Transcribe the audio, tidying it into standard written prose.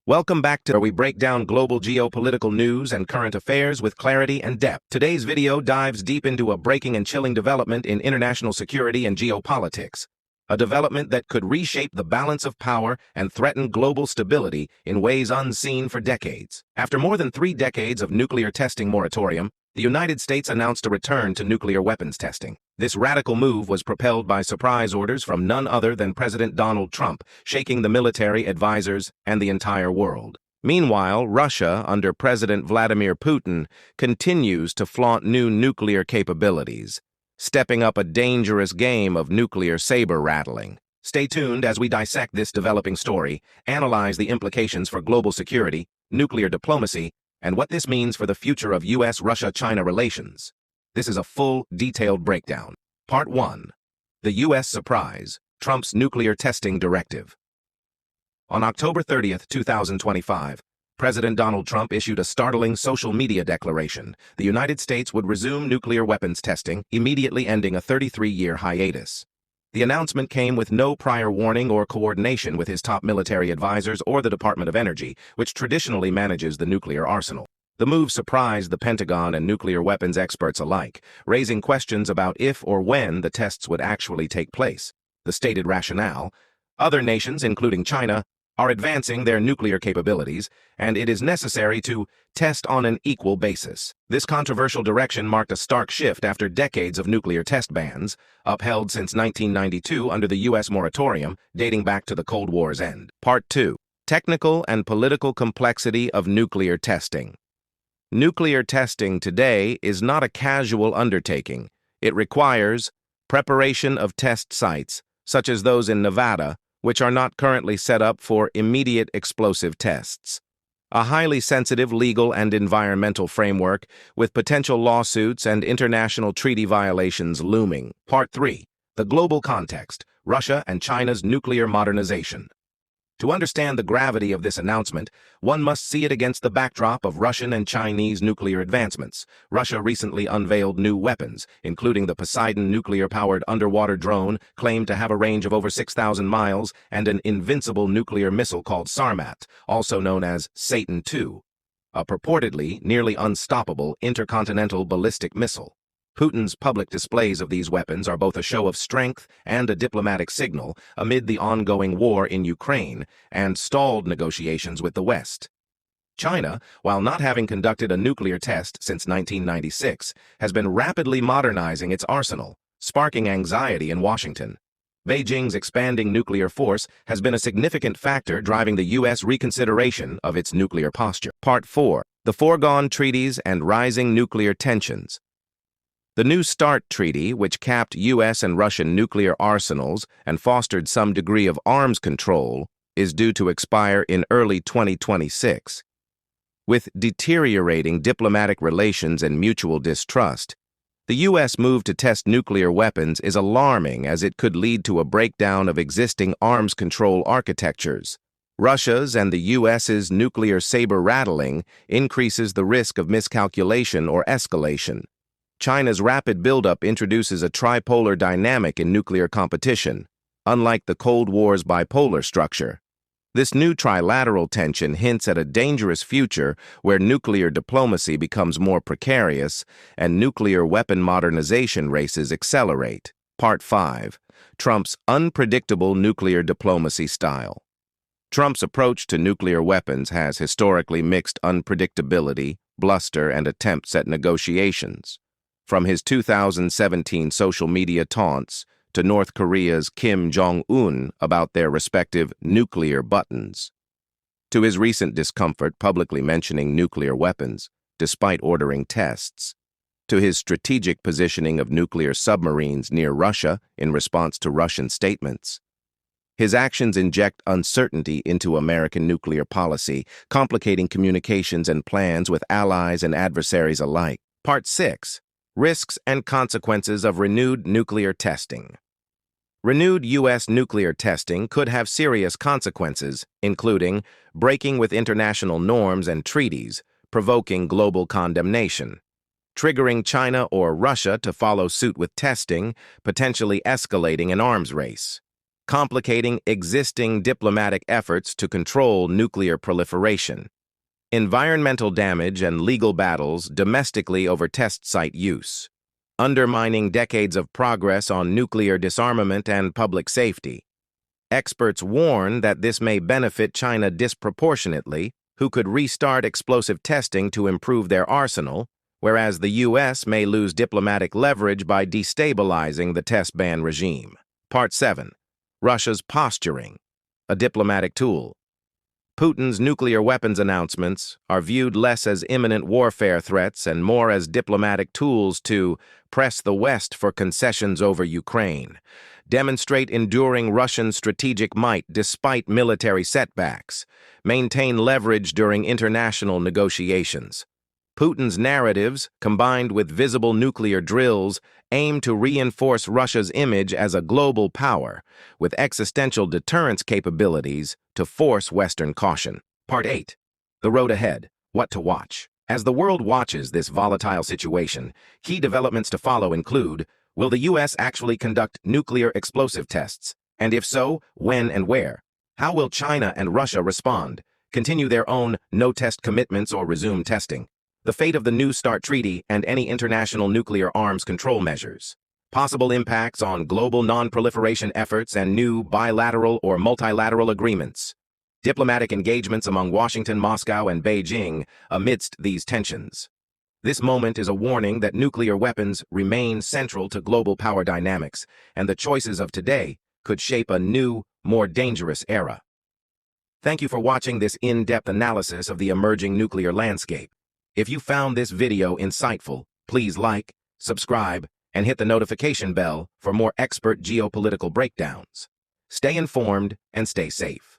Welcome back to where we break down global geopolitical news and current affairs with clarity and depth. Today's video dives deep into a breaking and chilling development in international security and geopolitics, a development that could reshape the balance of power and threaten global stability in ways unseen for decades. After more than 3 decades of nuclear testing moratorium, the United States announced a return to nuclear weapons testing. This radical move was propelled by surprise orders from none other than President Donald Trump, shaking the military, advisors, and the entire world. Meanwhile, Russia, under President Vladimir Putin, continues to flaunt new nuclear capabilities, stepping up a dangerous game of nuclear saber-rattling. Stay tuned as we dissect this developing story, analyze the implications for global security, nuclear diplomacy, and what this means for the future of U.S.-Russia-China relations. This is a full, detailed breakdown. Part 1. The U.S. Surprise, Trump's Nuclear Testing Directive. On October 30, 2025, President Donald Trump issued a startling social media declaration. The United States would resume nuclear weapons testing, immediately ending a 33-year hiatus. The announcement came with no prior warning or coordination with his top military advisors or the Department of Energy, which traditionally manages the nuclear arsenal. The move surprised the Pentagon and nuclear weapons experts alike, raising questions about if or when the tests would actually take place. The stated rationale: other nations, including China, are advancing their nuclear capabilities, and it is necessary to test on an equal basis. This controversial direction marked a stark shift after decades of nuclear test bans, upheld since 1992 under the U.S. moratorium dating back to the Cold War's end. Part 2. Technical and political complexity of nuclear testing. Nuclear testing today is not a casual undertaking. It requires preparation of test sites, such as those in Nevada, which are not currently set up for immediate explosive tests. A highly sensitive legal and environmental framework with potential lawsuits and international treaty violations looming. Part 3. The global context, Russia and China's nuclear modernization. To understand the gravity of this announcement, one must see it against the backdrop of Russian and Chinese nuclear advancements. Russia recently unveiled new weapons, including the Poseidon nuclear-powered underwater drone claimed to have a range of over 6,000 miles and an invincible nuclear missile called Sarmat, also known as Satan II, a purportedly nearly unstoppable intercontinental ballistic missile. Putin's public displays of these weapons are both a show of strength and a diplomatic signal amid the ongoing war in Ukraine and stalled negotiations with the West. China, while not having conducted a nuclear test since 1996, has been rapidly modernizing its arsenal, sparking anxiety in Washington. Beijing's expanding nuclear force has been a significant factor driving the U.S. reconsideration of its nuclear posture. Part 4. The foregone treaties and rising nuclear tensions. The New START Treaty, which capped U.S. and Russian nuclear arsenals and fostered some degree of arms control, is due to expire in early 2026. With deteriorating diplomatic relations and mutual distrust, the U.S. move to test nuclear weapons is alarming as it could lead to a breakdown of existing arms control architectures. Russia's and the U.S.'s nuclear saber-rattling increases the risk of miscalculation or escalation. China's rapid buildup introduces a tripolar dynamic in nuclear competition, unlike the Cold War's bipolar structure. This new trilateral tension hints at a dangerous future where nuclear diplomacy becomes more precarious and nuclear weapon modernization races accelerate. Part 5. Trump's unpredictable nuclear diplomacy style. Trump's approach to nuclear weapons has historically mixed unpredictability, bluster, and attempts at negotiations. From his 2017 social media taunts to North Korea's Kim Jong-un about their respective nuclear buttons, to his recent discomfort publicly mentioning nuclear weapons, despite ordering tests, to his strategic positioning of nuclear submarines near Russia in response to Russian statements. His actions inject uncertainty into American nuclear policy, complicating communications and plans with allies and adversaries alike. Part 6. Risks and consequences of renewed nuclear testing. Renewed U.S. nuclear testing could have serious consequences, including breaking with international norms and treaties, provoking global condemnation, triggering China or Russia to follow suit with testing, potentially escalating an arms race. complicating existing diplomatic efforts to control nuclear proliferation. Environmental damage and legal battles domestically over test site use, undermining decades of progress on nuclear disarmament and public safety. Experts warn that this may benefit China disproportionately, who could restart explosive testing to improve their arsenal, whereas the U.S. may lose diplomatic leverage by destabilizing the test ban regime. Part 7. Russia's posturing, a diplomatic tool. Putin's nuclear weapons announcements are viewed less as imminent warfare threats and more as diplomatic tools to press the West for concessions over Ukraine, demonstrate enduring Russian strategic might despite military setbacks, maintain leverage during international negotiations. Putin's narratives, combined with visible nuclear drills, aim to reinforce Russia's image as a global power, with existential deterrence capabilities to force Western caution. Part 8. The road ahead. What to watch. As the world watches this volatile situation, key developments to follow include: will the U.S. actually conduct nuclear explosive tests? And if so, when and where? How will China and Russia respond? Continue their own no-test commitments or resume testing? The fate of the New START Treaty and any international nuclear arms control measures. Possible impacts on global non-proliferation efforts and new bilateral or multilateral agreements. Diplomatic engagements among Washington, Moscow, and Beijing amidst these tensions. This moment is a warning that nuclear weapons remain central to global power dynamics, and the choices of today could shape a new, more dangerous era. Thank you for watching this in-depth analysis of the emerging nuclear landscape. If you found this video insightful, please like, subscribe, and hit the notification bell for more expert geopolitical breakdowns. Stay informed and stay safe.